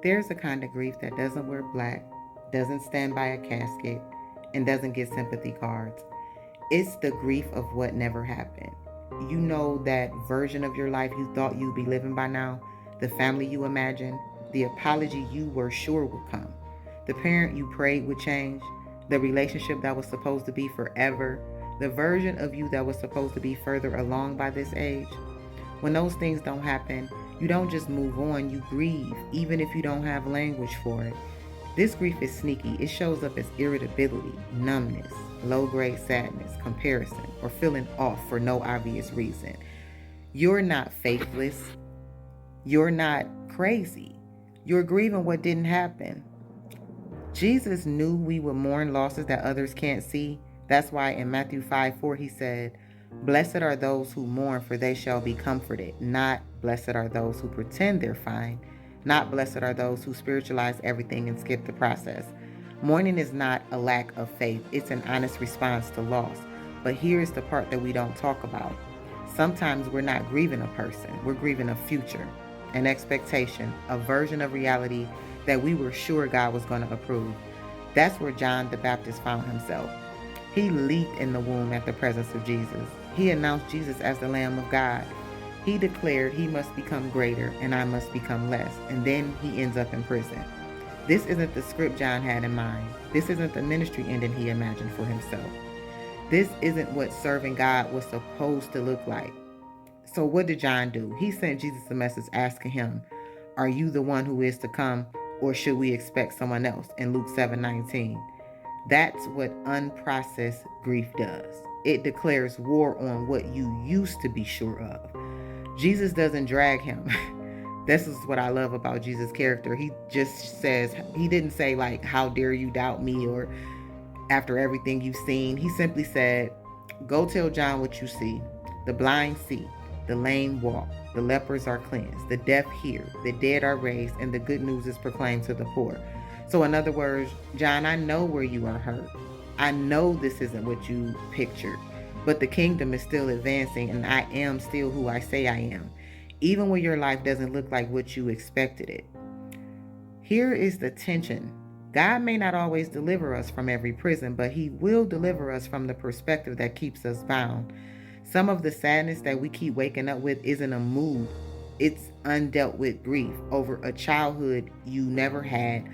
There's a kind of grief that doesn't wear black, doesn't stand by a casket, and doesn't get sympathy cards. It's the grief of what never happened. You know, that version of your life you thought you'd be living by now, the family you imagined, the apology you were sure would come, the parent you prayed would change, the relationship that was supposed to be forever, the version of you that was supposed to be further along by this age. When those things don't happen, you don't just move on, you grieve, even if you don't have language for it. This grief is sneaky. It shows up as irritability, numbness, low-grade sadness, comparison, or feeling off for no obvious reason. You're not faithless. You're not crazy. You're grieving what didn't happen. Jesus knew we would mourn losses that others can't see. That's why in Matthew 5:4 he said, "Blessed are those who mourn, for they shall be comforted." Not blessed are those who pretend they're fine. Not blessed are those who spiritualize everything and skip the process. Mourning is not a lack of faith. It's an honest response to loss. But here's the part that we don't talk about. Sometimes we're not grieving a person. We're grieving a future, an expectation, a version of reality that we were sure God was going to approve. That's where John the Baptist found himself. He leaped in the womb at the presence of Jesus. He announced Jesus as the Lamb of God. He declared he must become greater and I must become less. And then he ends up in prison. This isn't the script John had in mind. This isn't the ministry ending he imagined for himself. This isn't what serving God was supposed to look like. So what did John do? He sent Jesus a message asking him, "Are you the one who is to come, or should we expect someone else?" in Luke 7:19. That's what unprocessed grief does. It declares war on what you used to be sure of. Jesus doesn't drag him. This is what I love about Jesus' character. He just says, he didn't say like, "How dare you doubt me?" or "After everything you've seen." He simply said, "Go tell John what you see. The blind see, the lame walk, the lepers are cleansed, the deaf hear, the dead are raised, and the good news is proclaimed to the poor." So in other words, John, I know where you are hurt. I know this isn't what you pictured, but the kingdom is still advancing and I am still who I say I am, even when your life doesn't look like what you expected it. Here is the tension. God may not always deliver us from every prison, but he will deliver us from the perspective that keeps us bound. Some of the sadness that we keep waking up with isn't a mood. It's undealt with grief over a childhood you never had,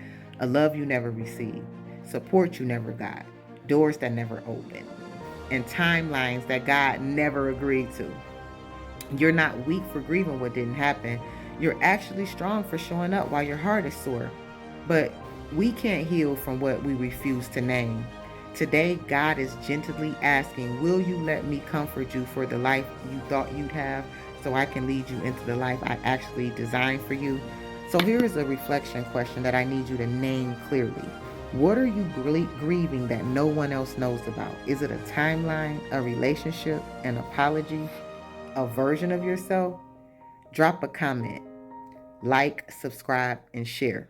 a love you never received, support you never got, doors that never opened, and timelines that God never agreed to. You're not weak for grieving what didn't happen. You're actually strong for showing up while your heart is sore. But we can't heal from what we refuse to name. Today, God is gently asking, will you let me comfort you for the life you thought you'd have, so I can lead you into the life I actually designed for you? So here is a reflection question that I need you to name clearly. What are you grieving that no one else knows about? Is it a timeline, a relationship, an apology, a version of yourself? Drop a comment, like, subscribe, and share.